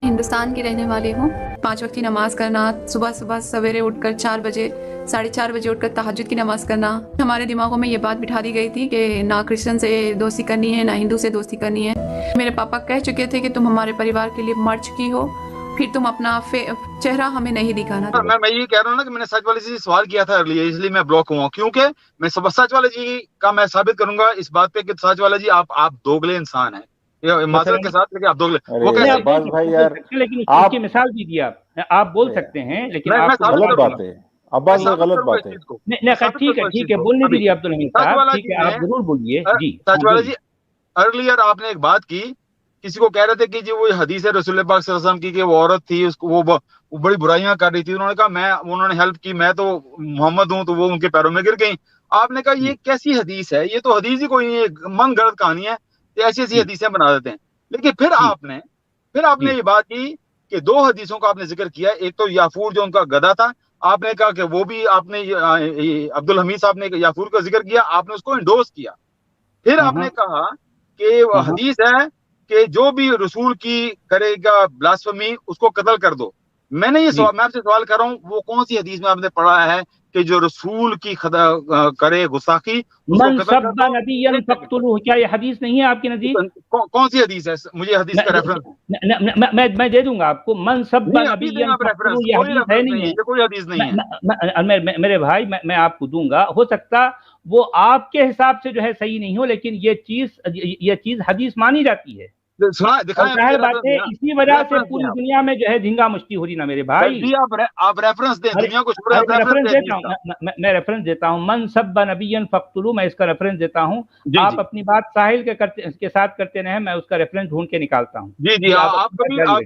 ہندوستان کی رہنے والی ہوں. 5 وقت کی نماز کرنا، صبح سویرے اٹھ کر 4 بجے 4:30 بجے اٹھ کر تہجد کی نماز کرنا. ہمارے دماغوں میں یہ بات بٹھا دی گئی تھی کہ نہ کرسچن سے دوستی کرنی ہے، نہ ہندو سے دوستی کرنی ہے. میرے پاپا کہہ چکے تھے کہ تم ہمارے پریوار کے لیے مر چکی ہو، پھر تم اپنا چہرہ ہمیں نہیں دکھانا. میں یہ کہہ رہا ہوں نا کہ میں نے سچ والے جی سے سوال کیا تھا ارلی، اس لیے میں بلاک ہوا، کیونکہ میں سچ والے جی کا میں ثابت کروں گا اس بات پہ کہ سچ والے جی آپ دوگلے انسان ہیں، معذرت کے ساتھ، لیکن آپ دوگلے وہ کیسے عباس بھائی یار لیکن اس کی مثال دیجیے. آپ بول سکتے ہیں لیکن آپ غلط بات ہے عباس بھائی، غلط بات ہے. ٹھیک ہے بولنے دیجیے عبدالحمید صاحب، ٹھیک ہے آپ ضرور بولیے. جی سچ والے جی ارلیئر آپ نے ایک بات کی، کسی کو کہہ رہے تھے کہ جی وہ حدیث ہے رسول پاک صلی اللہ علیہ وسلم کی کہ وہ عورت تھی، اس کو وہ بڑی برائیاں کر رہی تھی، انہوں نے کہا انہوں نے ہیلپ کی، میں تو محمد ہوں، تو وہ ان کے پیروں میں گر گئیں. آپ نے کہا یہ کیسی حدیث ہے، یہ تو حدیث ہی کوئی نہیں، من گڑت کہانی ہے، ایسی حدیثیں بنا دیتے ہیں. لیکن پھر آپ نے یہ بات کی کہ 2 حدیثوں کا آپ نے ذکر کیا. ایک تو یافور جو ان کا گدھا تھا، آپ نے کہا کہ وہ بھی آپ نے عبدالحمید صاحب نے یافور کا ذکر کیا، آپ نے اس کو انڈورس کیا. پھر آپ نے کہا کہ حدیث ہے کہ جو بھی رسول کی کرے گا بلاسفمی اس کو قتل کر دو. میں نے میں آپ سے سوال کر رہا ہوں، وہ کون سی حدیث میں آپ نے پڑھا ہے کہ جو رسول کی کرے گستاخی اس کو قتل کر دو؟ نبیا فاقتلوہ، کیا یہ حدیث نہیں ہے آپ کے نزدیک؟ کون سی حدیث ہے؟ مجھے حدیث کا ریفرنس میں دے دوں گا آپ کو. من سب نبیا فاقتلوہ، یہ حدیث ہے نہیں ہے، کوئی حدیث نہیں ہے میرے بھائی. میں آپ کو دوں گا، ہو سکتا وہ آپ کے حساب سے جو ہے صحیح نہیں ہو، لیکن یہ چیز حدیث مانی جاتی ہے. ظاہر بات ہے اسی وجہ سے پوری دنیا میں جو ہے دھنگا مشتی ہو رہی نا میرے بھائی. آپ ریفرنس دیں، دنیا کو چھوڑیں، آپ ریفرنس دیتا ہوں، میں ریفرنس دیتا ہوں. من سب نبیا فاقتلوہ، میں اس کا ریفرنس دیتا ہوں. آپ اپنی بات ساحل کے ساتھ کرتے رہیں، میں اس کا ریفرنس ڈھونڈ کے نکالتا ہوں. جی آپ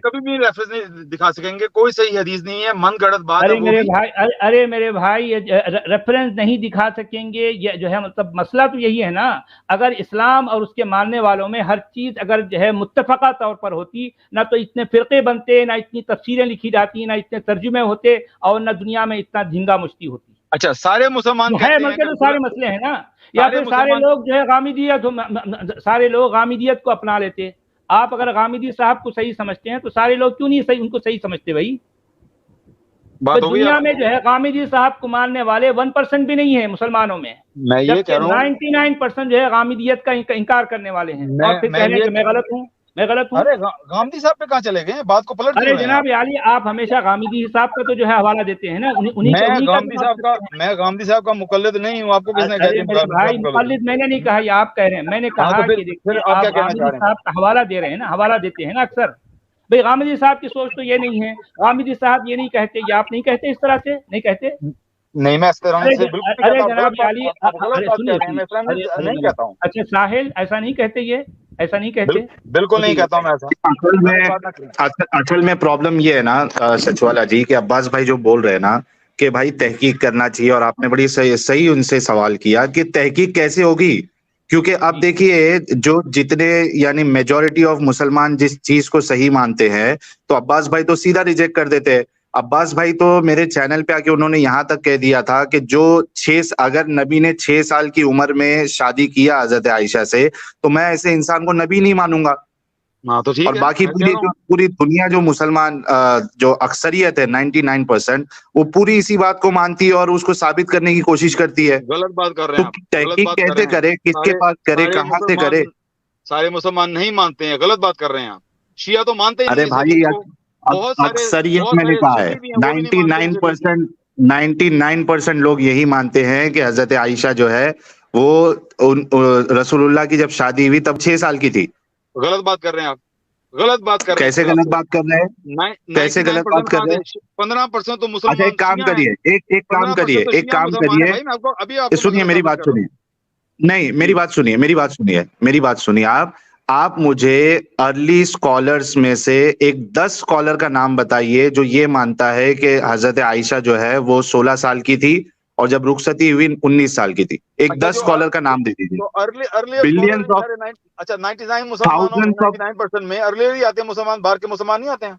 کبھی بھی ریفرنس نہیں دکھا سکیں گے، کوئی صحیح حدیث نہیں ہے، من گڑت بات ہے. ارے میرے بھائی ریفرنس نہیں دکھا سکیں گے، یہ جو ہے مطلب مسئلہ تو یہی ہے نا. اگر اسلام اور اس کے ماننے والوں میں ہر چیز اگر جو ہے متفقہ طور پر ہوتی، نہ تو اتنے فرقے بنتے، نہ اتنی تفسیریں لکھی جاتی، نہ اتنے ترجمے ہوتے، اور نہ دنیا میں اتنا دھنگا مشتی ہوتی. اچھا، سارے مسلمان کہتے ہیں کہ سارے مسئلے ہیں نا، یا پھر سارے لوگ جو ہے سارے لوگ غامدیت کو اپنا لیتے. آپ اگر غامدی صاحب کو صحیح سمجھتے ہیں تو سارے لوگ کیوں نہیں ان کو صحیح سمجھتے بھائی؟ دنیا میں جو ہے غامدی صاحب کو ماننے والے 1% بھی نہیں ہے مسلمانوں میں. میں یہ کہہ رہا ہوں 99% جو ہے غامدیت کا انکار کرنے والے ہیں، اور پھر کہنے کہ میں غلط ہوں. ارے غامدی صاحب پہ کہاں چلے گئے؟ بات کو پلٹ ارے جناب عالی، آپ ہمیشہ غامدی صاحب کا تو جو ہے حوالہ دیتے ہیں نا. میں غامدی صاحب کا مقلد نہیں ہوں. آپ کو کس نے کہا بھائی مقلد؟ میں نے نہیں کہا، یہ آپ کہہ رہے ہیں. میں نے کہا کہ دیکھیے آپ غامدی صاحب کا حوالہ دے رہے ہیں نا، حوالہ دیتے ہیں نا اکثر. بھائی غامدی صاحب کی سوچ تو یہ نہیں ہے، غامدی صاحب یہ نہیں کہتے، یہ آپ نہیں کہتے، اس طرح سے نہیں کہتے. نہیں، میں اس طرح سے بالکل ارے جناب عالی نہیں کہتا ہوں. اچھا ساحل ایسا نہیں کہتے، یہ ایسا نہیں کہتے، بالکل نہیں کہتا ہوں میں ایسا. اصل میں پرابلم یہ ہے نا سچوالا جی کہ عباس بھائی جو بول رہے ہیں نا کہ بھائی تحقیق کرنا چاہیے، اور آپ نے بڑی صحیح ان سے سوال کیا کہ تحقیق کیسے ہوگی، کیونکہ اب دیکھیے جو جتنے یعنی میجورٹی آف مسلمان جس چیز کو صحیح مانتے ہیں تو عباس بھائی تو سیدھا ریجیکٹ کر دیتے ہیں. عباس بھائی تو میرے چینل پہ آ کے انہوں نے یہاں تک کہہ دیا تھا کہ جو اگر نبی نے 6 سال کی عمر میں شادی کیا حضرت عائشہ سے تو میں ایسے انسان کو نبی نہیں مانوں گا. اور باقی پوری دنیا جو مسلمان جو اکثریت ہے 99% وہ پوری اسی بات کو مانتی ہے اور اس کو ثابت کرنے کی کوشش کرتی ہے. غلط بات کر رہے ہیں. تو تحقیق کیسے کرے، کس کے پاس کرے، کہاں سے کرے؟ سارے مسلمان نہیں مانتے ہیں، غلط بات کر رہے ہیں آپ. شیعہ تو مانتے ہی نہیں. ارے بھائی اکثریت میں لکھا ہے 99% لوگ یہی مانتے ہیں کہ حضرت عائشہ جو ہے وہ رسول اللہ کی جب شادی ہوئی تب 6 سال کی تھی. غلط بات کر رہے ہیں آپ، غلط بات کر رہے ہیں. کیسے غلط بات کر رہے ہیں؟ کیسے غلط بات کر رہے ہیں؟ 15% تو مسلمان. اچھا ایک کام کریے، ایک کام کریے، سنیے میری بات سنیے. نہیں میری بات سنیے آپ مجھے ارلی اسکالرز میں سے ایک 10 اسکالر کا نام بتائیے جو یہ مانتا ہے کہ حضرت عائشہ جو ہے وہ 16 سال کی تھی اور جب رخصتی ہوئی 19 سال کی تھی. ایک 10 اسکالر کا نام دے دیجیے. اچھا 99% میں ارلیئر ہی آتے ہیں مسلمان، باہر کے مسلمان نہیں آتے ہیں.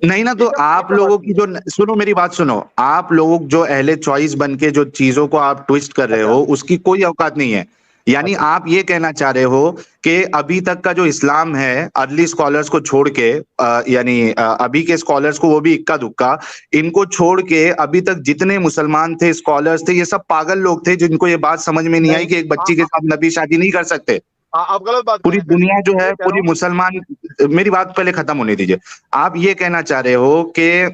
نہیں نا، تو آپ لوگوں کی جو سنو میری بات سنو، آپ لوگ جو اہل چوائس بن کے جو چیزوں کو آپ ٹویسٹ کر رہے ہو اس کی کوئی اوقات نہیں ہے. یعنی آپ یہ کہنا چاہ رہے ہو کہ ابھی تک کا جو اسلام ہے ارلی اسکالرس کو چھوڑ کے یعنی ابھی کے اسکالرس کو وہ بھی اکا دکا ان کو چھوڑ کے ابھی تک جتنے مسلمان تھے اسکالرس تھے یہ سب پاگل لوگ تھے جن کو یہ بات سمجھ میں نہیں آئی کہ ایک بچی کے ساتھ نبی شادی نہیں کر سکتے. آپ غلط بات پوری دنیا جو ہے پوری مسلمان, میری بات پہلے ختم ہونے دیجئے. آپ یہ کہنا چاہ رہے ہو کہ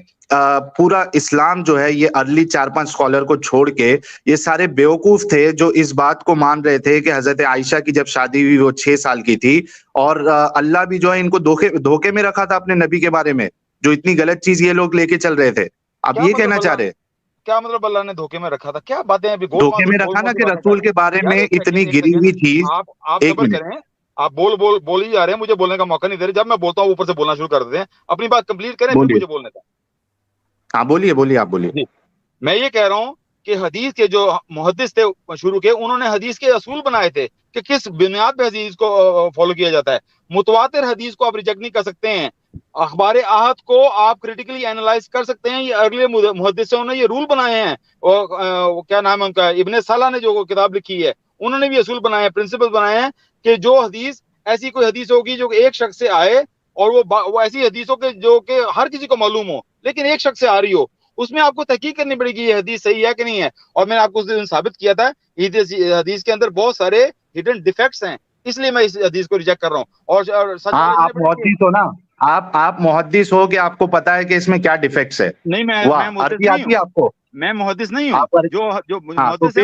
پورا اسلام جو ہے یہ ارلی 4-5 اسکالر کو چھوڑ کے یہ سارے بیوقوف تھے جو اس بات کو مان رہے تھے کہ حضرت عائشہ کی جب شادی ہوئی وہ 6 سال کی تھی اور اللہ بھی جو ہے ان کو دھوکے میں رکھا تھا اپنے نبی کے بارے میں, جو اتنی غلط چیز یہ لوگ لے کے چل رہے تھے. آپ یہ کہنا چاہ رہے کیا مطلب اللہ نے دھوکے میں رکھا تھا؟ کیا باتیں دھوکے میں رکھا نا کہ رسول کے بارے میں اتنی گری ہوئی چیز. آپ صبر کریں, آپ بول ہی جا رہے ہیں, مجھے بولنے کا موقع نہیں دے رہے. جب میں بولتا ہوں اوپر سے بولنا شروع کر دیتے ہیں. اپنی بات کمپلیٹ کریں پھر مجھے بولنے کا. ہاں بولیے آپ بولیے. میں یہ کہہ رہا ہوں کہ حدیث کے جو محدث تھے شروع کے, انہوں نے حدیث کے اصول بنائے تھے کہ کس بنیاد پہ حدیث کو فالو کیا جاتا ہے. متواتر حدیث کو آپ ریجیکٹ نہیں کر سکتے ہیں, اخبار احاد کو آپ کریٹیکلی اینالائز کر سکتے ہیں. یہ اگلے محدثوں نے یہ رول بنائے ہیں, اور کیا نام ہے ان کا, ابن صلاح نے جو کتاب لکھی ہے انہوں نے بھی اصول بنائے ہیں, پرنسپل بنائے ہیں کہ جو حدیث ایسی کوئی حدیث ہوگی جو ایک شخص سے آئے اور وہ ایسی حدیثوں کے جو کہ ہر کسی کو معلوم ہو لیکن ایک شخص سے آ رہی ہو, اس میں آپ کو تحقیق کرنی پڑے گی یہ حدیث صحیح ہے کہ نہیں ہے. اور میں نے آپ کو اس دن ثابت کیا تھا حدیث کے اندر بہت سارے ہڈن ڈیفیکٹس ہیں, اس لیے میں اس حدیث کو ریجیکٹ کر رہا ہوں. اور آپ محدث ہو نا, آپ محدث ہو کہ آپ کو پتا ہے کہ اس میں کیا ڈیفیکٹس ہے. نہیں, میں محدث نہیں ہوں. جو محدث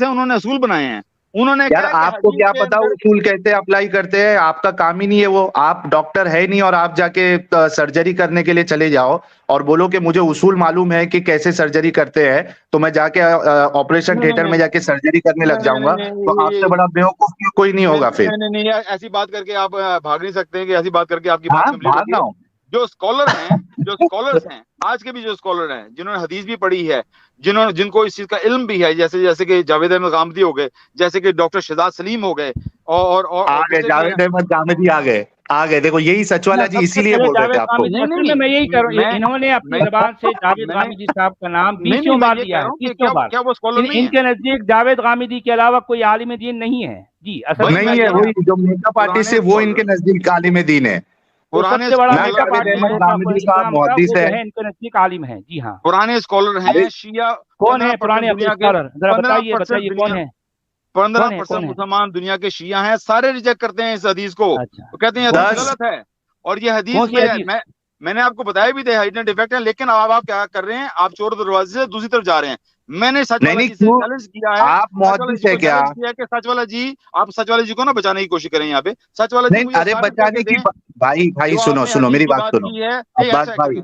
ہیں انہوں نے اصول بنائے ہیں. انہوں نے یار آپ کو کیا پتا اصول کیسے اپلائی کرتے ہیں, آپ کا کام ہی نہیں ہے وہ. آپ ڈاکٹر ہے نہیں اور آپ جا کے سرجری کرنے کے لیے چلے جاؤ اور بولو کہ مجھے اصول معلوم ہے کہ کیسے سرجری کرتے ہیں تو میں جا کے آپریشن تھیٹر میں جا کے سرجری کرنے لگ جاؤں گا, تو آپ سے بڑا بیوقوف کوئی نہیں ہوگا. پھر نہیں, ایسی بات کر کے آپ بھاگ نہیں سکتے کہ ایسی بات کر کے آپ کی بات بھاگ رہا ہوں. جو اسکالرز ہیں آج کے بھی جو اسکالر ہیں جنہوں نے حدیث بھی پڑھی ہے, جن کو اس چیز کا علم بھی ہے, جیسے کہ جاوید احمد غامدی ہو گئے, جیسے کہ ڈاکٹر شہزاد سلیم ہو گئے, اور جاوید احمد غامدی آ گئے. دیکھو یہی سچ والا جی اسی لیے بول رہے تھے آپ کو. میں یہی کہہ رہا ہوں, انہوں نے اپنی زبان سے جاوید غامدی صاحب کا نام 20 بار لیا ہے. 30 بار. ان کے نزدیک جاوید غامدی کے علاوہ کوئی عالم دین نہیں ہے. جی اصل نہیں ہے, وہی جو میک اپ آرٹسٹ ہے وہ ان کے نزدیک عالم دین ہے. سب سے بڑا میک اپ آرٹسٹ ہے ان کے نزدیک عالم ہے. جی ہاں, پرانے اسکالر ہیں. شیعہ کون ہے پرانے اسکالر, ذرا بتائیے کون ہے. 15% مسلمان دنیا کے شیعہ ہیں, سارے ریجیکٹ کرتے ہیں اس حدیث کو, کہتے ہیں حدیث غلط ہے. اور یہ حدیث میں نے آپ کو بتایا بھی تھا ہڈن ڈیفیکٹ ہے, لیکن اب آپ کیا کر رہے ہیں, آپ چور دروازے سے دوسری طرف جا رہے ہیں. میں نے سچ والا جی سے چیلنج کیا ہے, آپ محدث ہے کیا کہ سچ والا جی, آپ سچ والے جی کو نا بچانے کی کوشش کریں یہاں پہ. سچ والا جی ارے بچانے کی بھائی سنو میری بات سنو. عباس بھائی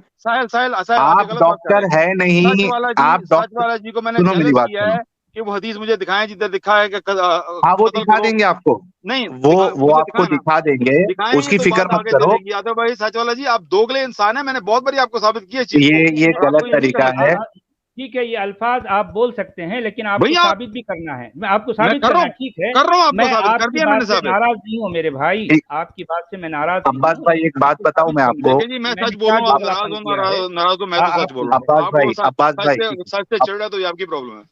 آپ ڈاکٹر ہے نہیں, آپ سچ والا جی کو میں نے چیلنج کیا ہے کہ وہ حدیث مجھے دکھائیں جدھر دکھا ہے کہ ہاں وہ دکھا دیں گے آپ کو. نہیں, وہ آپ کو دکھا دیں گے, اس کی فکر مت کرو. یادو بھائی سچ والا جی, آپ دوگلے انسان ہیں, میں نے بہت باری آپ کو ثابت کیا چیز. یہ غلط طریقہ ہے. ٹھیک ہے, یہ الفاظ آپ بول سکتے ہیں لیکن آپ کو ثابت بھی کرنا ہے. میں آپ کو ثابت کرنا, ٹھیک ہے, میں آپ کی بات سے ناراض نہیں ہوں میرے بھائی, آپ کی بات سے میں ناراض نہیں ہوں. عباس بھائی ایک بات بتاؤں میں آپ کو, میں سچ بول رہا ہوں, ناراض ہوں, میں تو سچ بول رہا ہوں. عباس بھائی سچ سے چڑھ رہا تو یہ آپ کی پرابلم ہے.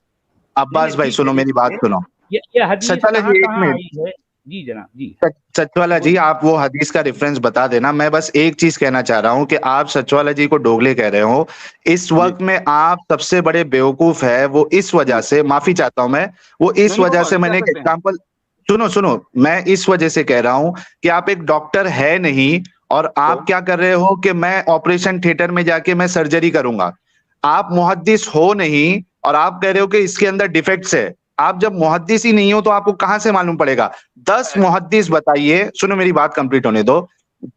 عباس بھائی سنو میری بات سنو. یہ حدیث کہاں آئی ہے. جی جناب, جی سچ والا جی آپ وہ حدیث کا ریفرنس بتا دینا. میں بس ایک چیز کہنا چاہ رہا ہوں کہ آپ سچ والا جی کو دوگلے کہہ رہے ہو. اس وقت میں آپ سب سے بڑے بیوقوف ہے, وہ اس وجہ سے, معافی چاہتا ہوں میں, وہ اس وجہ سے, میں نے ایک ایگزامپل سنو, میں اس وجہ سے کہہ رہا ہوں کہ آپ ایک ڈاکٹر ہے نہیں اور آپ کیا کر رہے ہو کہ میں آپریشن تھیٹر میں جا کے میں سرجری کروں گا. آپ محدث ہو نہیں اور آپ کہہ رہے ہو کہ اس کے اندر ڈیفیکٹس ہے. آپ جب محدث ہی نہیں ہو تو آپ کو کہاں سے معلوم پڑے گا. 10 محدث بتائیے, سنو میری بات کمپلیٹ ہونے دو.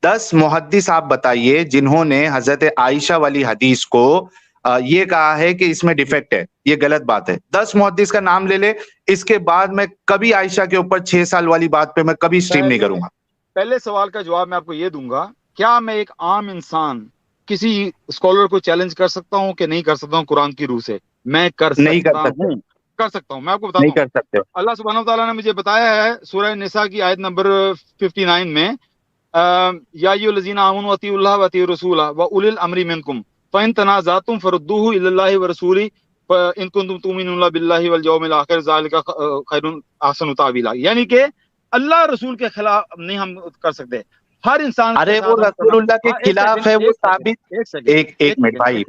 10 محدث آپ بتائیے جنہوں نے حضرت عائشہ والی حدیث کو یہ کہا ہے کہ اس میں ڈیفیکٹ ہے, یہ غلط بات ہے. 10 محدث کا نام لے لے, اس کے بعد میں کبھی عائشہ کے اوپر 6 سال والی بات پہ میں کبھی سٹریم نہیں کروں گا. پہلے سوال کا جواب میں آپ کو یہ دوں گا, کیا میں ایک عام انسان کسی اسکالر کو چیلنج کر سکتا ہوں کہ نہیں کر سکتا ہوں قرآن کی روح سے؟ میں کر سکتا ہوں. میں آپ کو بتاتا ہوں, اللہ سبحانہ و تعالیٰ نے مجھے بتایا ہے سورہ نساء کی آیت نمبر 59 میں, یا ایھا الذین آمنوا اطیعوا اللہ واطیعوا الرسول واولی الامر منکم فان تنازعتم فردوہ الی اللہ ورسولہ ان کنتم تؤمنون باللہ والیوم الآخر ذالک خیر احسن تاویلا، یعنی کہ اللہ رسول کے خلاف نہیں ہم کر سکتے. ہر انسان ارے وہ رسول اللہ کے خلاف ہے، وہ ثابت. ایک منٹ بھائی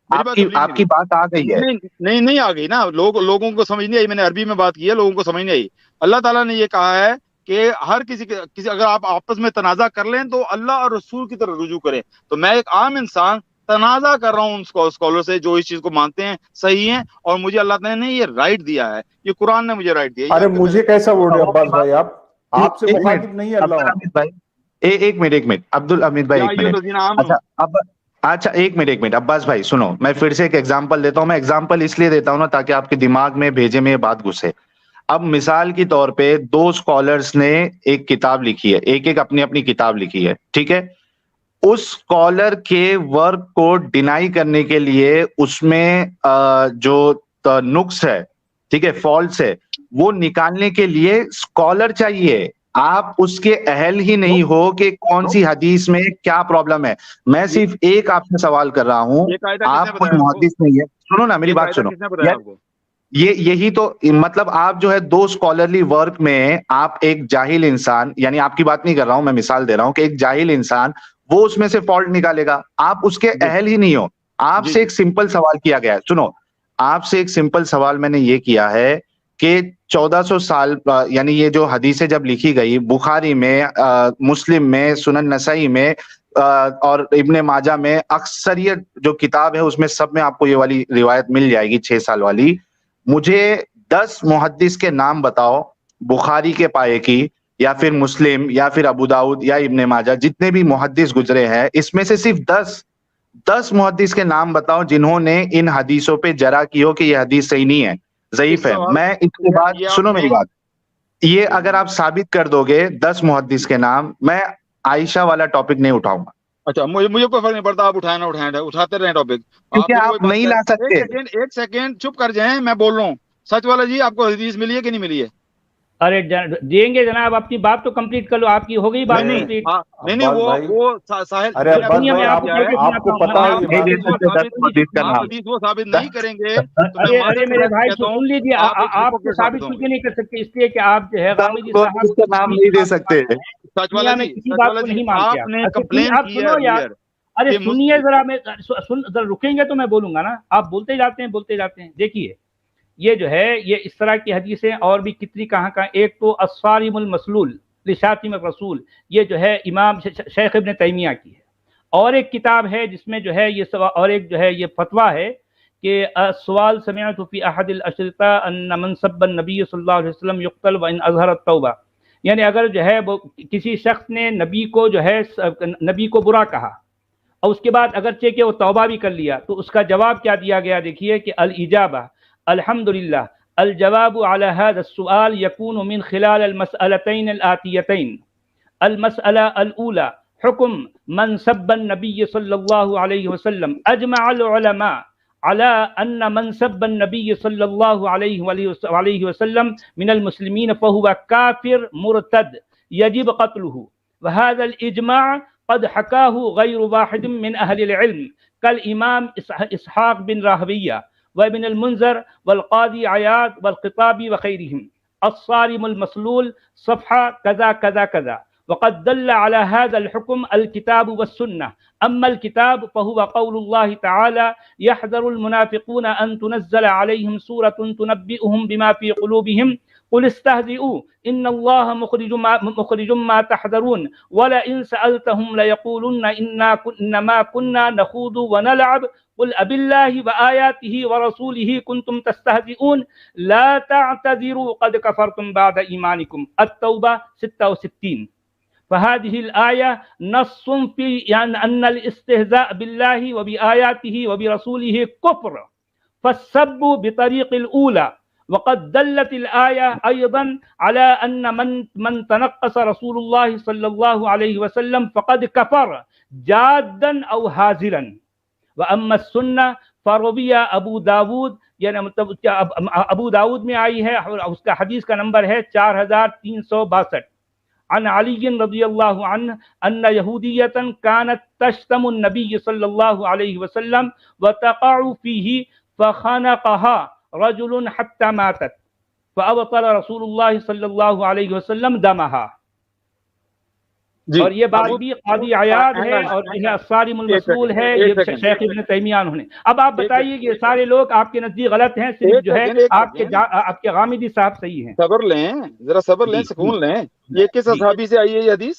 آپ کی بات آ گئی ہے. نہیں آ گئی نا، لوگوں کو سمجھ نہیں آئی. میں نے عربی میں بات کی ہے، لوگوں کو سمجھ نہیں آئی. اللہ تعالیٰ نے یہ کہا ہے کہ ہر کسی اگر آپ آپس میں تنازع کر لیں تو اللہ اور رسول کی طرف رجوع کریں. تو میں ایک عام انسان تنازع کر رہا ہوں ان اسکالر سے جو اس چیز کو مانتے ہیں صحیح ہیں، اور مجھے اللہ تعالیٰ نے یہ رائٹ دیا ہے، یہ قرآن نے مجھے رائٹ دیا. ارے مجھے کیسا بول رہے ہیں عباس بھائی، آپ سے مخاطب نہیں ہے اللہ. ایک منٹ عبدالحمید بھائی، ایک منٹ. اچھا ایک منٹ عباس بھائی سنو، میں پھر سے ایک ایگزامپل دیتا ہوں. میں ایگزامپل اس لیے دیتا ہوں نا تاکہ آپ کے دماغ میں بھیجے میں یہ بات گھسے. اب مثال کی طور پہ 2 اسکالرس نے ایک کتاب لکھی ہے، ایک اپنی کتاب لکھی ہے، ٹھیک ہے. اس اسکالر کے ورک کو ڈینائی کرنے کے لیے اس میں جو نقص ہے، ٹھیک ہے، فالٹس ہے، وہ نکالنے کے لیے اسکالر چاہیے. آپ اس کے اہل ہی نہیں ہو کہ کون سی حدیث میں کیا پرابلم ہے. میں صرف ایک آپ سے سوال کر رہا ہوں، آپ کوئی محدث نہیں ہے. سنو نا میری بات سنو. یہی تو مطلب آپ جو ہے 2 اسکالرلی ورک میں آپ ایک جاہل انسان، یعنی آپ کی بات نہیں کر رہا ہوں، میں مثال دے رہا ہوں کہ ایک جاہل انسان وہ اس میں سے فالٹ نکالے گا. آپ اس کے اہل ہی نہیں ہو. آپ سے ایک سمپل سوال کیا گیا ہے. سنو، آپ سے ایک سمپل سوال میں نے یہ کیا ہے کہ 1400 سال یعنی یہ جو حدیثیں جب لکھی گئی بخاری میں، مسلم میں، سنن نسائی میں اور ابن ماجہ میں، اکثریت جو کتاب ہے اس میں سب میں آپ کو یہ والی روایت مل جائے گی 6 سال والی. مجھے 10 محدث کے نام بتاؤ بخاری کے پائے کی، یا پھر مسلم، یا پھر ابو داؤد یا ابن ماجہ، جتنے بھی محدث گزرے ہیں اس میں سے صرف 10 محدث کے نام بتاؤ جنہوں نے ان حدیثوں پہ جرح کی ہو کہ یہ حدیث صحیح نہیں ہے، ضعیف ہے. میں اس کے بعد سنو میری بات، یہ اگر آپ ثابت کر دو گے 10 محدث کے نام، میں عائشہ والا ٹاپک نہیں اٹھاؤں گا. اچھا مجھے کوئی فرق نہیں پڑتا، آپ اٹھائیں نہ اٹھائیں، اٹھاتے رہیں ٹاپک. کیونکہ آپ نہیں لا سکتے. ایک سیکنڈ چپ کر جائیں، میں بول رہا ہوں. سچ والا جی، آپ کو حدیث ملی ہے کہ نہیں ملی ہے؟ ارے دیں گے جناب، اپنی بات تو کمپلیٹ کر لو. آپ کی ہو گئی بات کمپلیٹ. نہیں وہ ساحل، ارے عباس بھائی آپ کو پتا ہے وہ ثابت نہیں کریں گے. ارے میرے بھائی سن لیجیے، آپ کو ثابت کیوں نہیں کر سکتے؟ اس لیے کہ آپ جو ہے غامدی صاحب کا نام نہیں دے سکتے. سچ والا جی، کسی بات کو نہیں مانتے آپ نے کمپلین کی ہے. ارے سنیے ذرا، میں ذرا رکیں گے تو میں بولوں گا نا. آپ بولتے جاتے ہیں. دیکھیے یہ جو ہے یہ اس طرح کی حدیثیں اور بھی کتنی کہاں. ایک تو الصارم المسلول لشاتم الرسول، یہ جو ہے امام شیخ ابن تیمیہ کی ہے. اور ایک کتاب ہے جس میں جو ہے یہ اور ایک جو ہے یہ فتویٰ ہے کہ سوال سمعت فی احد الاشرطہ ان من سب النبی صلی اللہ علیہ وسلم یقتل وان اظہر التوبہ. یعنی اگر جو ہے وہ کسی شخص نے نبی کو جو ہے نبی کو برا کہا اور اس کے بعد اگرچہ کہ وہ توبہ بھی کر لیا، تو اس کا جواب کیا دیا گیا؟ دیکھیے کہ الاجابہ الحمدللہ الجواب على هذا السؤال يكون من خلال المسألتين الآتيتين. المسألة الأولى حكم من سب النبي صلى الله عليه وسلم. أجمع العلماء على أن من سب النبي صلى الله عليه وسلم من المسلمين فهو كافر مرتد يجب قتله. وهذا الإجماع قد حكاه غير واحد من أهل العلم كالإمام إسحاق بن راهوية وابن المنذر والقاضي عياض والخطابي وغيرهم. الصارم المسلول صفحة كذا كذا كذا. وقد دل على هذا الحكم الكتاب والسنة. أما الكتاب فهو قول الله تعالى يحذر المنافقون أن تنزل عليهم سورة تنبئهم بما في قلوبهم قل استهزئوا إن الله مخرج ما تحذرون ولئن سألتهم ليقولن إنما كنا نخوض ونلعب قل أبالله وآياته ورسوله كنتم تستهزئون لا تعتذروا قد كفرتم بعد إيمانكم. التوبة 66. فهذه الآية نص في يعني أن الاستهزاء بالله وبآياته وبرسوله كفر فالسب بطريق الأولى. وقد دلت الآية أيضا على أن من تنقص رسول الله صلى الله عليه وسلم فقد كفر جادا أو هازلا. وأما السنة فروي أبو داود، یعنی مطلب ابو داود میں آئی ہے، اس کا حدیث کا نمبر ہے 4362. عن علي رضي الله عنه أن يهودية كانت تشتم النبي صلى الله عليه وسلم وتقع فيه فخنقها رجل حتى ماتت فأبطل رسول الله صلی اللہ علیہ وسلم دمها. اور یہ بات بھی قاضی عیاض ہے اور یہ الصارم المسلول ہے، یہ شیخ ابن تیمیہ انہوں نے. اب آپ بتائیے کہ یہ سارے لوگ آپ کے نزدیک غلط ہیں، صرف جو ہے آپ کے غامدی صاحب صحیح ہیں. صبر لیں، ذرا صبر لیں، سکون لیں. یہ کس صحابی سے آئی ہے یہ حدیث؟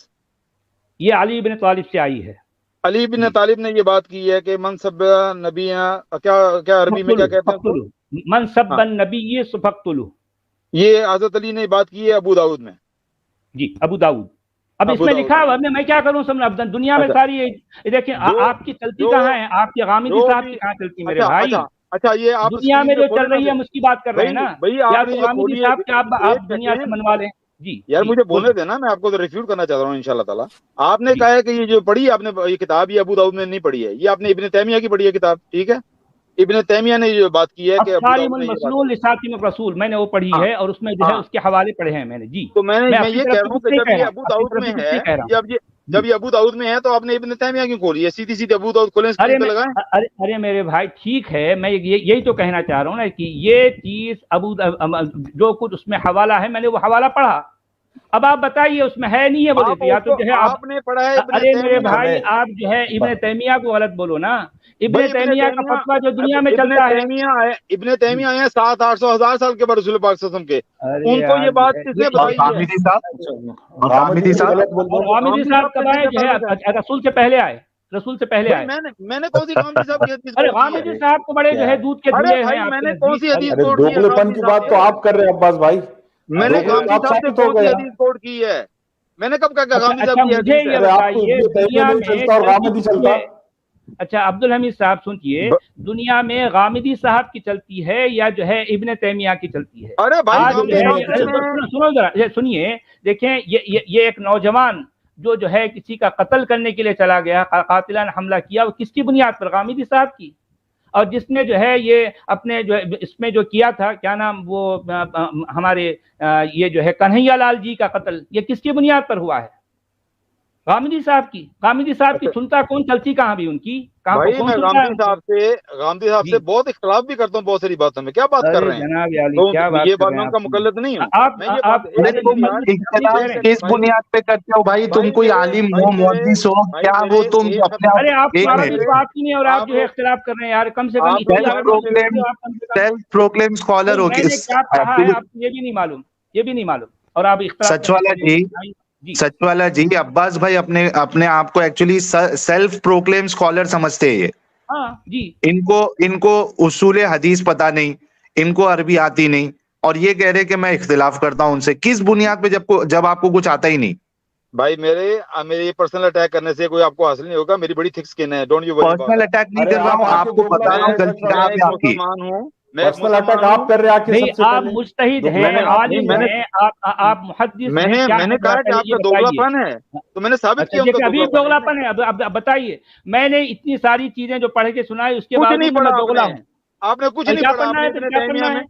یہ علی بن طالب سے آئی ہے. علی بن طالب نے یہ بات کی ہے کہ من سب نبی، کیا عربی میں کیا کہتے ہیں؟ من سب النبی فاقتلوہ. یہ حضرت علی نے بات کی ہے ابو داؤد میں. جی ابو داؤد. اب اس میں لکھا ہوا میں کیا کروں سب دنیا میں ساری دیکھیں آپ کی چلتی کہاں ہے، آپ کے غامدی صاحب کی کہاں چلتی ہے میرے بھائی؟ اچھا یہ آپ دنیا میں جو چل رہی ہے ہم اس کی بات کر رہے ہیں نا، یا تو غامدی صاحب کے آپ دنیا سے منوا لیں. جی یار مجھے بولنے دینا، میں آپ کو ریفیوٹ کرنا چاہ رہا ہوں انشاءاللہ تعالیٰ. آپ نے کہا ہے کہ یہ جو پڑھی آپ نے یہ کتاب، یہ ابو داؤد میں نہیں پڑھی ہے، یہ آپ نے ابن تیمیہ کی پڑھی ہے کتاب، ٹھیک ہے؟ ابن تیمیہ نے یہ بات کی ہے کہ الصارم المسلول لخاتم الرسول، میں نے وہ پڑھی ہے اور اس میں جو ہے اس کے حوالے پڑھے ہیں میں نے. جی تو میں یہ کہہ رہا ہوں کہ جب یہ ابو داؤد میں ہے، جب یہ ابو داؤد میں ہے تو آپ نے ابن تیمیہ کیوں کھولی ہے؟ سیدھی سیدھی ابو داؤد کھولیں، اسکرین پہ لگائیں. ارے میرے بھائی ٹھیک ہے، میں یہی تو کہنا چاہ رہا ہوں نا کہ یہ چیز جو کچھ اس میں حوالہ ہے میں نے وہ حوالہ پڑھا. اب آپ بتائیے اس میں ہے نہیں ہے بولے تو یا تو جو ہے آپ نے پڑھا ہے. ارے میرے بھائی آپ جو ہے ابن تیمیہ کو غلط بولو نا. ابن تیمیہ کا فتویٰ جو دنیا میں چلتا ہے، ابن تیمیہ آئے 700-800 ہزار کے بعد رسول پاک صلی اللہ علیہ وسلم کے. ان کو یہ بات کس نے بتائی ہے؟ غامدی صاحب کب آئے؟ جو ہے رسول سے پہلے آئے، رسول سے پہلے آئے. میں نے کون سی غامدی صاحب کی حدیث؟ ارے غامدی صاحب کو بڑے جو ہے دودھ کے دیے ہیں. میں نے کون سی حدیث کوٹ کی ہے؟ دوگلے پن کی بات تو آپ کر رہے ہیں عباس بھائی. میں نے غامدی صاحب سے کون سی حدیث کوٹ کی ہے؟ میں نے کب کہا کہ غامدی صاحب کی حدیث ہے؟ اچھا عبد الحمید صاحب سنیے، دنیا میں غامدی صاحب کی چلتی ہے یا جو ہے ابن تیمیہ کی چلتی ہے؟ ارے بھائی سنو ذرا سنیے، دیکھیں یہ ایک نوجوان جو ہے کسی کا قتل کرنے کے لیے چلا گیا، قاتلان حملہ کیا، وہ کس کی بنیاد پر؟ غامدی صاحب کی. اور جس نے جو ہے یہ اپنے جو اس میں جو کیا تھا کیا نام وہ ہمارے یہ جو ہے کنہیا لال جی کا قتل، یہ کس کی بنیاد پر ہوا ہے؟ غامدی صاحب کی. غامدی صاحب کی سنتا کون، چلتی کہاں بھی ان کی؟ بھائی میں غامدی صاحب سے بہت اختلاف بھی کرتا ہوں بہت ساری باتوں میں. کیا بات کر رہے ہیں جناب علی؟ کیا بات یہ بات میں ان کا مقلد نہیں ہوں. آپ کس بنیاد پہ کرتے ہو بھائی؟ تم کوئی عالم ہو، محدث ہو، کیا وہ تم اپنے ارے آپ عربی بات کی نہیں اور آپ جو ہے اختلاف کر رہے ہیں یار. کم سے کم سیلف پروکلیم اسکالر ہو. کیا کہا ہے آپ یہ بھی نہیں معلوم، یہ بھی نہیں معلوم اور آپ سچ والا جی، سچ والا جی عباس بھائی اپنے آپ کو ایکچولی سیلف پروکلیم اسکالر سمجھتے ہیں. ہاں جی. ان کو اصول حدیث پتہ نہیں، ان کو عربی آتی نہیں، اور یہ کہہ رہے کہ میں اختلاف کرتا ہوں ان سے. کس بنیاد پہ جب آپ کو کچھ آتا ہی نہیں؟ بھائی میرے پرسنل اٹیک کرنے سے کوئی آپ کو حاصل نہیں ہوگا. میری بڑی تھک سکن ہے، ڈونٹ یو وری. پرسنل اٹیک نہیں کر رہا ہوں، آپ کو بتا رہا ہوں غلطی کہاں پہ آپ کی. پرسنل اٹیک آپ کر رہے ہیں. آپ مجتہد ہیں، عالم ہیں، آپ محدث ہیں. میں نے کہا کہ آپ کا دوگلاپن ہے تو میں نے ثابت کیا. ابھی دوگلاپن ہے. اب بتائیے، میں نے اتنی ساری چیزیں جو پڑھ کے سنائی اس کے بعد نہیں پڑھا دوگلا ہوں. آپ نے کچھ نہیں پڑھا.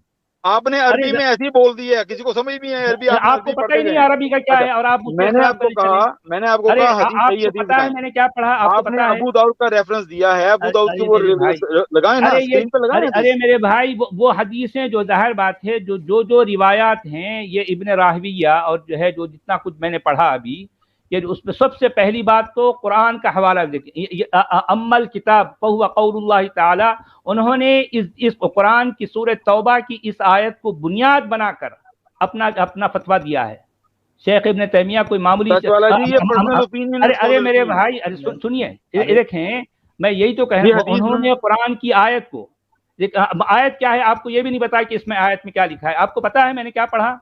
آپ نے عربی میں ایسی بول دی ہے، کسی کو سمجھ نہیں ہے عربی. آپ کو پتہ ہی نہیں عربی کا کیا ہے. اور آپ میں نے آپ کو کہا میں نے نے کیا پڑھا، آپ نے ابو داؤد کا ریفرنس دیا ہے. ابو داؤد کی وہ لگائیں نا اسکرین پہ لگائیں. ارے میرے بھائی وہ حدیثیں جو ظاہر بات ہے جو روایات ہیں یہ ابن راہویہ اور جو ہے جو جتنا کچھ میں نے پڑھا ابھی، یہ اس میں سب سے پہلی بات تو قرآن کا حوالہ دیکھیں. امل کتاب فہو قول اللہ تعالی، انہوں نے اس قرآن کی سورہ توبہ کی اس آیت کو بنیاد بنا کر اپنا فتویٰ دیا ہے. شیخ ابن تیمیہ کوئی معمولی ارے میرے بھائی سنیے، دیکھیں میں یہی تو کہہ رہا ہوں. انہوں نے قرآن کی آیت کو، آیت کیا ہے آپ کو یہ بھی نہیں بتایا کہ اس میں آیت میں کیا لکھا ہے. آپ کو پتا ہے میں نے کیا پڑھا؟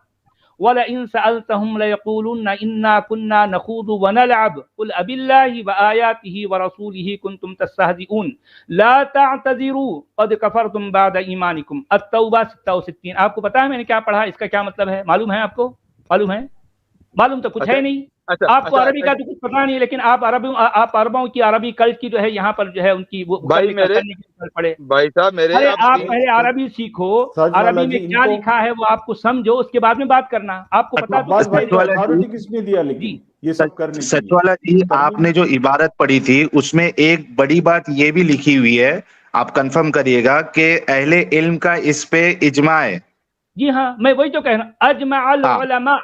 وَلَئِن سَأَلْتَهُمْ لَيَقُولُنَّ إِنَّا كُنَّا نَخُوضُ وَنَلْعَبُ قُلْ أَبِاللَّهِ وَآيَاتِهِ وَرَسُولِهِ كُنتُمْ تَسْتَهْزِئُونَ لَا تَعْتَذِرُوا قَدْ كَفَرْتُمْ بَعْدَ إِيمَانِكُمْ. التوبہ 66. آپ کو پتا ہے میں نے کیا پڑھا، اس کا کیا مطلب ہے؟ معلوم ہے آپ کو؟ معلوم تو کچھ ہے نہیں. آپ کو عربی کا تو کچھ پتا نہیں، لیکن آپ عربوں کی عربی کلچر کی جو ہے یہاں پر جو ہے ان کی پڑھے. بھائی صاحب میرے آپ پہلے عربی سیکھو، عربی میں کیا لکھا ہے وہ آپ کو سمجھو، اس کے بعد میں بات کرنا. آپ کو پتا کس نے دیا لیکن یہ سب کرنے. سچ والا جی، آپ نے جو عبارت پڑھی تھی اس میں ایک بڑی بات یہ بھی لکھی ہوئی ہے، آپ کنفرم کریے گا کہ اہل علم کا اس پہ اجماع ہے. جی ہاں میں وہی تو کہہ رہا ہوں، اجمع العلماء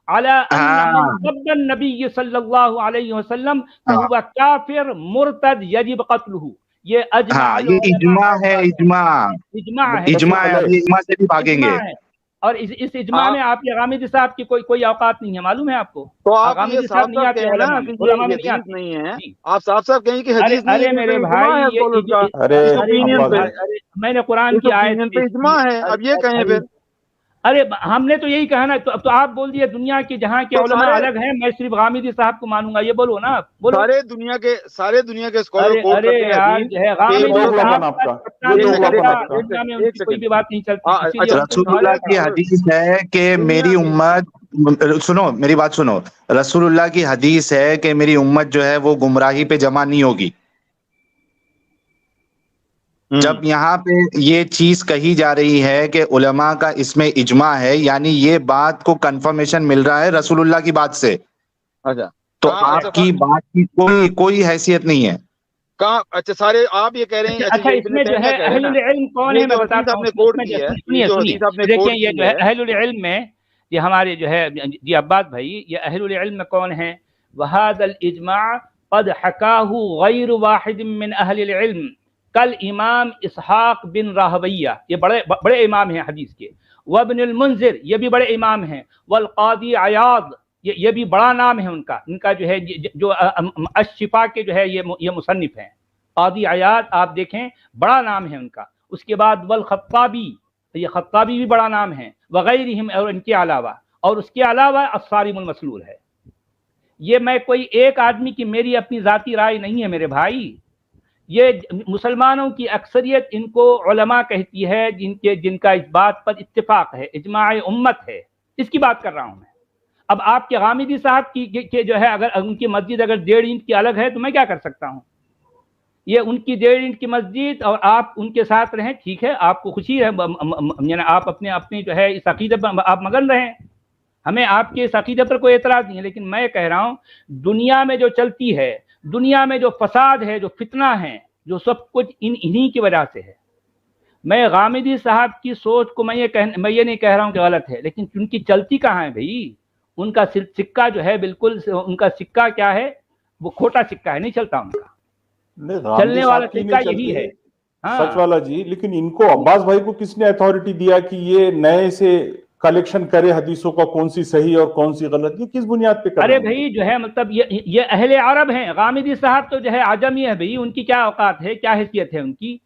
على ان من سب النبی صلی اللہ علیہ وسلم فهو کافر مرتد یجب قتلہ. یہ اجمع یہ اجماع ہے، اجماع اجماع ہے، اجماع سے بھی بھاگیں گے. اور اس اجماع میں آپ کے غامدی صاحب کی کوئی اوقات نہیں ہے، معلوم ہے آپ کو؟ تو آپ یہ غامدی صاف صاحب نہیں صاف آتے کہیں نا علماء کہ میں، علماء یہ میں نہیں حدیث آتے. نہیں ہے، جی آپ صاف صاف کہیں کہ حدیث نہیں ارے ہے، میرے اجماع بھائی ہے اسکالرز کا، ارے اس اوپینین پہ، عباس میں نے قرآن اس کی آیت اوپینین پہ اجماع ہے. اب یہ کہیں پھر ارے ہم نے تو یہی کہا نا. تو آپ بول دیے دنیا کے جہاں کے تو علماء سارے الگ ہیں، میں صرف غامدی صاحب کو مانوں گا، یہ بولو نا آپ، بولو. سارے دنیا کے اسکالر ارے کوٹ ارے کرتے ہیں یار حدیث جو ہے کہ غامدی یہ عورت دوغلاپن صاحب آپ کا، پتہ یہ نہیں دوغلاپن چلتا، آپ کا. دنیا میں ان ایک کی کوئی سیکنڈ، بھی بات نہیں چلتی، اسی لیے اچھا ان کو رسول اللہ کی حدیث ہے کہ میری امت، سنو میری بات سنو، رسول اللہ کی حدیث ہے کہ میری امت جو ہے وہ گمراہی پہ جمع نہیں ہوگی. جب یہاں پہ یہ چیز کہی جا رہی ہے کہ علماء کا اس میں اجماع ہے، یعنی یہ بات کو کنفرمیشن مل رہا ہے رسول اللہ کی بات سے. اچھا تو آپ کی بات کی کوئی حیثیت نہیں ہے. کہاں؟ اچھا سارے آپ یہ کہہ رہے ہیں، اچھا یہ اس ابن میں جو تیمیہ ہے کہہ رہے ہیں اہل نا، العلم کون یہ ہے میں جو حدیث بتاتا آپ ہوں. نے کوٹ کی ہے، یہ سنیے جو سنیے حدیث آپ نے دیکھیں، کوٹ یہ کی جو ہے ہے، اہل العلم میں، یہ ہمارے جو ہے جی عباد بھائی، یہ اہل العلم میں کون ہیں؟ وَهَذَا الْإِجْمَاعُ قَدْ حَكَاهُ غَيْرُ وَاحِدٍ مِّنْ أَهْلِ الْعِلْمِ کالامام اسحاق بن راہویہ، یہ بڑے امام ہیں حدیث کے، وابن المنذر، یہ بھی بڑے امام ہیں، والقاضی عیاض، یہ بھی بڑا نام ہے ان کا جو ہے، جو الشفا کے جو ہے یہ مصنف ہیں. قاضی عیاض آپ دیکھیں بڑا نام ہے ان کا. اس کے بعد والخطابی، یہ خطابی بھی بڑا نام ہے، وغیرہم، اور ان کے علاوہ، اور اس کے علاوہ الصارم المسلول ہے. یہ میں کوئی ایک آدمی کی میری اپنی ذاتی رائے نہیں ہے میرے بھائی، یہ مسلمانوں کی اکثریت ان کو علماء کہتی ہے، جن کا اس بات پر اتفاق ہے، اجماع امت ہے، اس کی بات کر رہا ہوں میں. اب آپ کے غامدی صاحب کی جو ہے اگر ان کی مسجد اگر 1.5 انچ کی الگ ہے تو میں کیا کر سکتا ہوں؟ یہ ان کی 1.5 انچ کی مسجد اور آپ ان کے ساتھ رہیں، ٹھیک ہے، آپ کو خوشی ہے، یعنی آپ اپنے جو ہے اس عقیدے پر آپ مگن رہیں، ہمیں آپ کے اس عقیدے پر کوئی اعتراض نہیں ہے. لیکن میں کہہ رہا ہوں دنیا میں جو چلتی ہے، دنیا میں جو فساد ہے، جو فتنہ ہے، جو سب کچھ انہی کی وجہ سے ہے. میں غامدی صاحب کی سوچ کو میں یہ نہیں کہہ رہا ہوں کہ غلط ہے، لیکن ان کی چلتی کہاں ہے بھائی؟ ان کا سکہ جو ہے بالکل، ان کا سکہ کیا ہے؟ وہ کھوٹا سکہ ہے، نہیں چلتا ان کا. چلنے والا سکہ یہی ہے. سچ والا جی، لیکن ان کو عباس بھائی کو کس نے اتھارٹی دیا کہ یہ نئے سے کلیکشن کرے حدیثوں کا، کون سی صحیح اور کون سی غلط؟ یہ کس بنیاد پہ کر رہے ارے ہیں؟ بھائی جو ہے مطلب یہ اہل عرب ہیں. غامدی صاحب تو جو ہے عجمی ہے بھائی، ان کی کیا اوقات ہے، کیا حیثیت ہے ان کی؟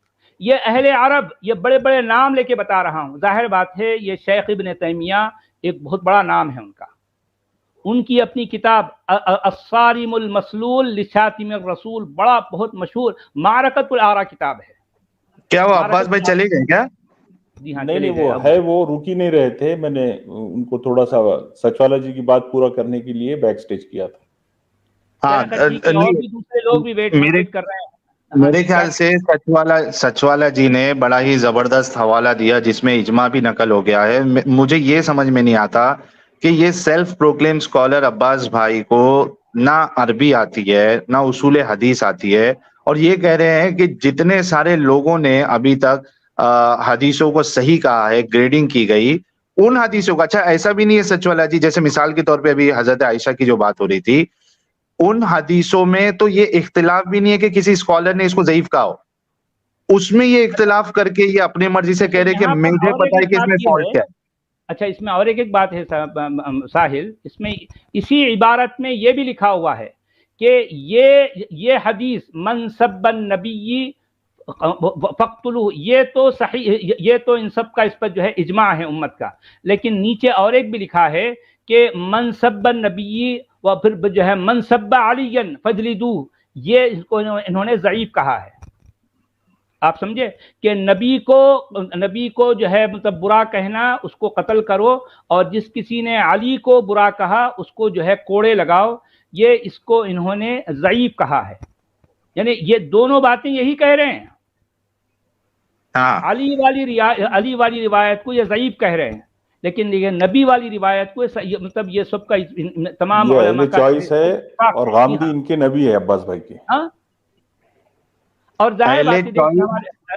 یہ اہل عرب، یہ بڑے بڑے نام لے کے بتا رہا ہوں. ظاہر بات ہے یہ شیخ ابن تیمیہ ایک بہت بڑا نام ہے ان کا. ان کی اپنی کتاب الصارم المسلول لشاتم الرسول، بڑا بہت مشہور معرکۃ الآراء کتاب ہے. کیا وہ عباس بھائی چلے گئے کیا؟ جی ہاں نہیں چلے نہیں، گئے. وہ ہے، وہ رک ہی نہیں رہے تھے. میں نے ان کو تھوڑا سا سچ والا جی کی بات پورا کرنے کے لیے بیک سٹیج کیا تھا. ہاں ٹھیک ہے، اور بھی دوسرے لوگ بھی ویٹ کر رہے ہیں. میرے خیال سے سچ والا جی نے بڑا ہی زبردست حوالہ دیا جس میں اجماع بھی نقل ہو گیا ہے. مجھے یہ سمجھ میں نہیں آتا کہ یہ سیلف پروکلیم اسکالر عباس بھائی کو نہ عربی آتی ہے نہ اصول حدیث آتی ہے، اور یہ کہہ رہے ہیں کہ جتنے سارے لوگوں نے ابھی تک حدیثوں کو صحیح کہا ہے، گریڈنگ کی گئی ان حدیثوں کا. اچھا ایسا بھی نہیں ہے سچ والا جی، جیسے مثال کے طور پہ ابھی حضرت عائشہ کی جو بات ہو رہی تھی، ان حدیثوں میں تو یہ اختلاف بھی نہیں ہے کہ کسی اسکالر نے اس کو ضعیف کہا ہو، اس میں یہ اختلاف کر کے یہ اپنے مرضی سے کہہ رہے کہ مجھے پتا ہے کہ اس میں فالٹ کیا ہے. اچھا اس میں اور ایک بات ہے ساحل، اس میں اسی عبارت میں یہ بھی لکھا ہوا ہے کہ یہ حدیث من سب النبی فقتلوہ، یہ تو صحیح، یہ تو ان سب کا اس پر جو ہے اجماع ہے امت کا. لیکن نیچے اور ایک بھی لکھا ہے کہ من سب النبی، و پھر جو ہے من سب علی فجلدوہ، یہ اس کو انہوں نے ضعیف کہا ہے. آپ سمجھے کہ نبی کو جو ہے مطلب برا کہنا، اس کو قتل کرو، اور جس کسی نے علی کو برا کہا اس کو جو ہے کوڑے لگاؤ، یہ اس کو انہوں نے ضعیف کہا ہے. یعنی یہ دونوں باتیں یہی کہہ رہے ہیں. علی والی روایت کو یہ ضعیف کہہ رہے ہیں، لیکن یہ نبی والی روایت کو مطلب یہ سب کا تمام علماء کا چوائس ہے، اور غامدی ان کے نبی ہے عباس بھائی کے. اور ظاہر بات ہے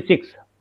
76।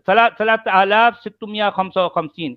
3655,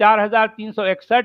4361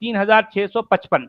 3655।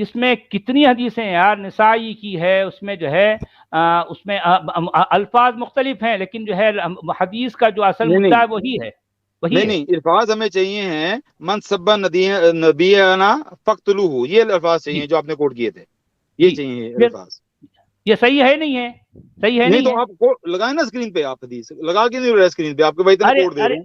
جس میں کتنی حدیثیں ہیں یار، نسائی کی ہے، اس میں جو ہے اس میں الفاظ مختلف ہیں، لیکن جو ہے حدیث کا جو اصل نہیں مدعا وہی ہے، وہی نہیں ہے۔ نہیں، الفاظ ہمیں چاہیے ہیں من سب نبینا فقتلوہ، یہ الفاظ چاہیے جی جو آپ نے کوٹ کیے تھے، یہ جی، چاہیے پھر الفاظ۔ یہ صحیح ہے نہیں ہے، صحیح ہے نہیں نہیں تو ہے؟ آپ کو لگائیں نا اسکرین پہ، آپ حدیث لگا کے نہیں رہے اسکرین پہ، آپ کے بھائی اتنے ارے کوٹ دے ارے رہے ہیں۔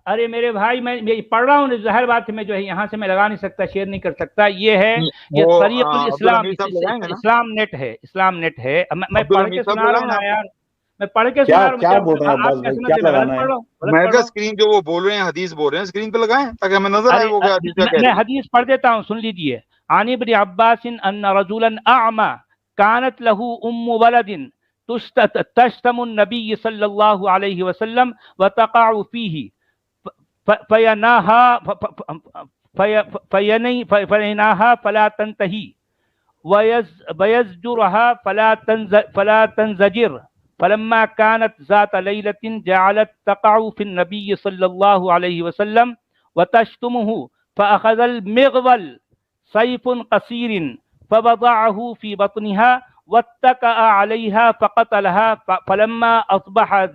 ارے میرے بھائی، میں یہ پڑھ رہا ہوں، ظاہر بات ہے میں جو ہے یہاں سے میں لگا نہیں سکتا، شیئر نہیں کر سکتا۔ یہ ہے، یہ وہ طریق الاسلام، عبدالحمید صاحب لگائیں گے نا، اسلام نیٹ ہے، اسلام نیٹ ہے۔ میں پڑھ کے عبدالحمید صاحب سنا رہا ہوں لگائیں نا آپ۔ یار، میں پڑھ کے کیا سنا رہا ہوں، کیا بول رہے ہیں آپ عباس کیا بھائی، سمجھ کیا رہے ہیں؟ میں غلط لگانا پڑھ ہے؟ رہا ہوں، غلط میں پڑھ کہا رہا ہوں؟ اسکرین جو وہ بول رہے ہیں، حدیث بول رہے ہیں، اسکرین پہ لگائیں تاکہ ہمیں نظر آئے وہ کیا حدیث کیا کہہ میں رہی ہے۔ حدیث پڑھ دیتا ہوں، سن لیجئے۔ عن ابن عباس ان رجلا اعمى كانت له ولد تشتم النبي صلى الله عليه وسلم وتقع فيه فيناها فلا تنتهي ويزجرها فلا تنزجر، فلما كانت ذات ليلة جعلت تقع في النبي صلى الله عليه وسلم وتشتمه، فأخذ المغول سيف قصير فوضعه في بطنها واتكأ عليها فقتلها، فلما أصبح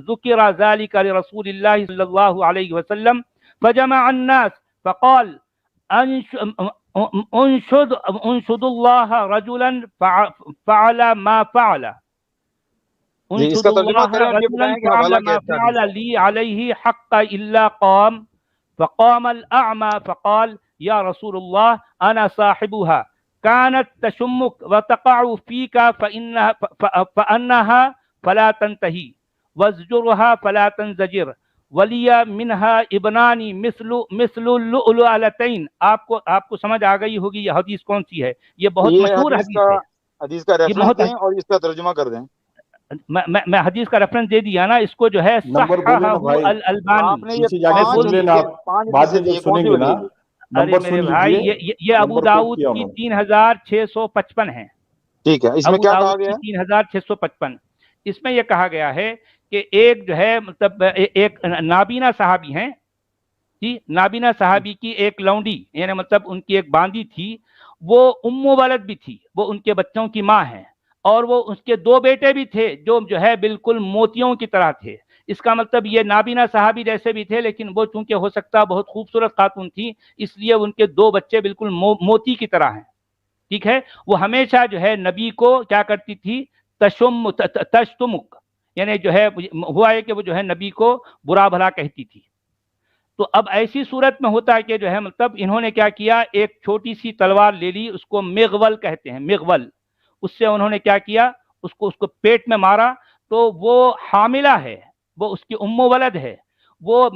ذكر ذلك لرسول الله صلى الله عليه وسلم فجمع الناس فقال انشد الله رجلا فعل ما فعل، جی اس انشد کا ترجمہ الله کریں اور یہ رجلا بتائیں کہ فعل حوالہ کیا ما ہے اس کا فعل حدیث کا۔ لي عليه حق إلا قام، فقام الأعمى فقال يا رسول الله أنا صاحبها كانت تشمك وتقع فيك فأنها فلا تنتهي وازجرها فلا تنزجر ولي منها ابنان مثل اللؤلؤتين۔ آپ کو سمجھ آ گئی ہوگی یہ حدیث کون سی ہے، یہ بہت یہ مشہور حدیث ہے، حدیث کا یہ ریفرنس بہت، دیں اور اس کا ترجمہ کر دیں۔ میں حدیث کا ریفرنس دے دیا نا، اس کو جو ہے نمبر بولے نا صححہ بھائی، الالبانی۔ آپ نے یہ پیچھے جا کے پانچ سن لینا آپ، پانچ بعد میں حدیثیں دی جب ہیں، کون سنیں سی گے والی نا ہے؟ ارے نمبر میرے سن بھائی، لیجئے، یہ ابو نمبر کوٹ داؤد کیا کی انہوں نے۔ 3655 ہے، ٹھیک ہے، اس میں ابو کیا کہا داؤد گیا کی ہے؟ 3655۔ اس میں یہ کہا گیا ہے کہ ایک جو ہے مطلب ایک نابینا صحابی ہیں جی، نابینا صحابی کی ایک لونڈی، یعنی مطلب ان کی ایک باندی تھی، وہ ام ولد بھی تھی، وہ ان کے بچوں کی ماں ہیں، اور وہ اس کے 2 بیٹے بھی تھے جو ہے بالکل موتیوں کی طرح تھے۔ اس کا مطلب یہ نابینا صحابی جیسے بھی تھے، لیکن وہ چونکہ ہو سکتا بہت خوبصورت خاتون تھی، اس لیے ان کے 2 بچے بالکل موتی کی طرح ہیں، ٹھیک ہے۔ وہ ہمیشہ جو ہے نبی کو کیا کرتی تھی، تشتمک، یعنی جو ہے ہوا ہے کہ وہ جو ہے نبی کو برا بھلا کہتی تھی۔ تو اب ایسی صورت میں ہوتا ہے کہ جو ہے مطلب انہوں نے کیا کیا، ایک چھوٹی سی تلوار لے لی، اس کو مغول کہتے ہیں، مغول، اس سے انہوں نے کیا کیا، اس کو پیٹ میں مارا، تو وہ حاملہ ہے، وہ اس کی ام ولد ہے، وہ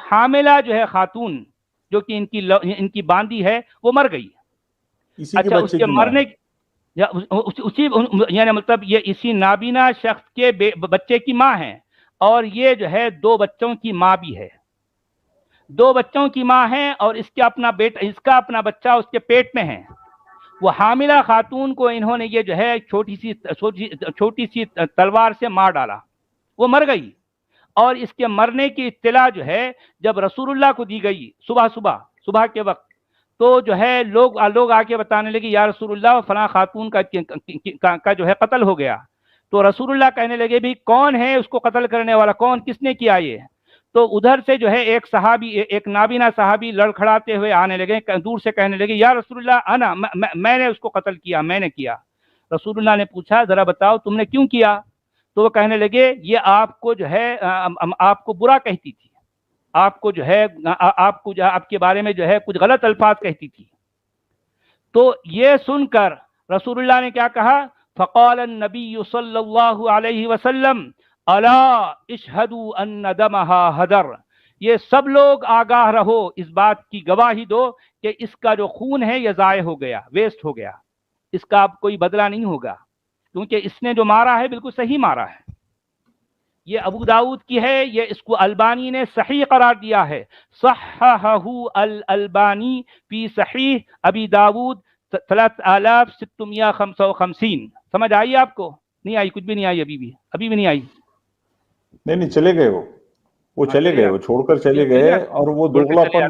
حاملہ جو ہے خاتون جو کہ ان کی باندی ہے، وہ مر گئی۔ اسی کے اچھا، اس بچے کے کی ماں ہے۔ مرنے اسی یعنی مطلب یہ اسی نابینا شخص کے بچے کی ماں ہے، اور یہ جو ہے 2 بچوں کی ماں بھی ہے، 2 بچوں کی ماں ہے، اور اس کا اپنا بچہ اس کے پیٹ میں ہے۔ وہ حاملہ خاتون کو انہوں نے یہ جو ہے چھوٹی سی تلوار سے مار ڈالا، وہ مر گئی۔ اور اس کے مرنے کی اطلاع جو ہے جب رسول اللہ کو دی گئی صبح کے وقت، تو جو ہے لوگ آ کے بتانے لگے یا رسول اللہ فلاں خاتون کا جو ہے قتل ہو گیا۔ تو رسول اللہ کہنے لگے بھی کون ہے اس کو قتل کرنے والا، کس نے کیا یہ؟ تو ادھر سے جو ہے ایک صحابی، ایک نابینا صحابی لڑکھڑاتے ہوئے آنے لگے، دور سے کہنے لگے یا رسول اللہ انا، میں نے اس کو قتل کیا، میں نے کیا۔ رسول اللہ نے پوچھا ذرا بتاؤ تم نے کیوں کیا؟ تو وہ کہنے لگے یہ آپ کو جو ہے آپ کو برا کہتی تھی، آپ کو جو ہے آپ کے بارے میں جو ہے کچھ غلط الفاظ کہتی تھی۔ تو یہ سن کر رسول اللہ نے کیا کہا، فقال النبی صلی اللہ علیہ وسلم الا اشہدوا ان دمها ہدر، یہ سب لوگ آگاہ رہو، اس بات کی گواہی دو کہ اس کا جو خون ہے یہ ضائع ہو گیا، ویسٹ ہو گیا، اس کا اب کوئی بدلہ نہیں ہوگا، کیونکہ اس نے جو مارا ہے بالکل صحیح مارا ہے۔ یہ ابو داؤد کی ہے، یہ اس کو البانی نے صحیح قرار دیا ہے، صححہ الالبانی فی صحیح ابی داؤد 3655۔ سمجھ آئی آپ کو؟ نہیں آئی؟ کچھ بھی نہیں آئی؟ ابھی بھی نہیں آئی؟ نہیں چلے گئے، وہ چلے گئے، وہ چھوڑ کر چلے گئے، اور وہ دوغلا پن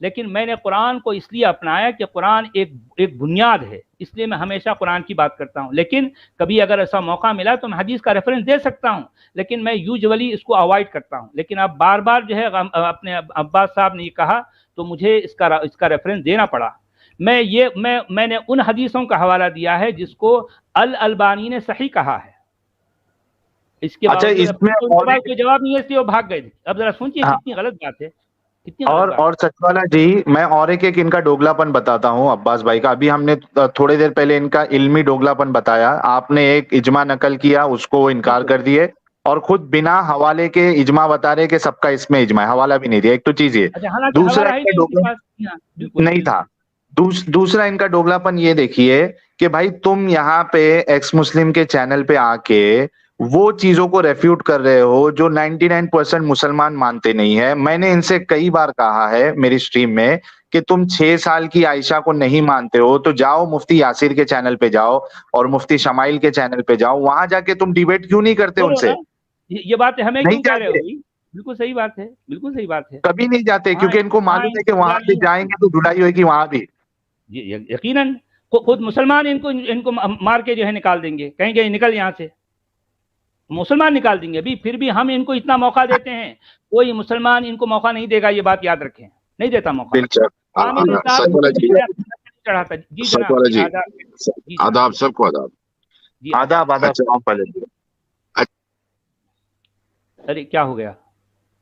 لیکن میں نے قرآن کو اس لیے اپنایا کہ قرآن ایک بنیاد ہے، اس لیے میں ہمیشہ قرآن کی بات کرتا ہوں. لیکن کبھی اگر ایسا موقع ملا تو میں حدیث کا ریفرنس دے سکتا ہوں، لیکن میں یوزولی اس کو اوائڈ کرتا ہوں. لیکن اب بار بار جو ہے اپنے عباس صاحب نے یہ کہا تو مجھے اس کا ریفرنس دینا پڑا. میں نے ان حدیثوں کا حوالہ دیا ہے جس کو البانی نے صحیح کہا ہے. اس کے کوئی جواب نہیں ہے، اس لیے وہ بھاگ گئے تھے. اب ذرا سوچیے کتنی غلط بات ہے. اور سچوالا جی، میں اور ایک ان کا ڈوگلا پن بتاتا ہوں عباس بھائی کا. ابھی ہم نے تھوڑی دیر پہلے ان کا علمی ڈوگلا پن بتایا، آپ نے ایک اجماع نقل کیا، اس کو وہ انکار کر دیے، اور خود بنا حوالے کے اجماع بتا رہے کہ سب کا اس میں اجماع ہے، حوالہ بھی نہیں دیا. ایک تو چیز یہ. دوسرا نہیں تھا. دوسرا ان کا ڈوگلا پن یہ دیکھیے کہ بھائی تم یہاں پہ ایکس مسلم کے چینل پہ آ کے وہ چیزوں کو ریفیوٹ کر رہے ہو جو 99% مسلمان مانتے نہیں ہے. میں نے ان سے کئی بار کہا ہے میری سٹریم میں کہ تم 6 سال کی عائشہ کو نہیں مانتے ہو تو جاؤ مفتی یاسر کے چینل پہ جاؤ اور مفتی شمائل کے چینل پہ جاؤ، وہاں جا کے تم ڈیبیٹ کیوں نہیں کرتے ان سے؟ یہ بات ہمیں کیوں کہہ رہے ہو؟ بالکل صحیح بات ہے، بالکل صحیح بات ہے. کبھی نہیں جاتے کیونکہ ان کو معلوم ہے کہ وہاں بھی جائیں گے تو دھلائی ہوئے گی وہاں بھی. یقیناً خود مسلمان ان کو مار کے جو ہے نکال دیں گے، کہیں گے نکل یہاں سے. مسلمان نکال دیں گے. پھر بھی ہم ان کو اتنا موقع دیتے ہیں، کوئی مسلمان ان کو موقع نہیں دے گا. یہ بات یاد رکھیں، نہیں دیتا موقع. آداب سب کو آداب. ارے کیا ہو گیا؟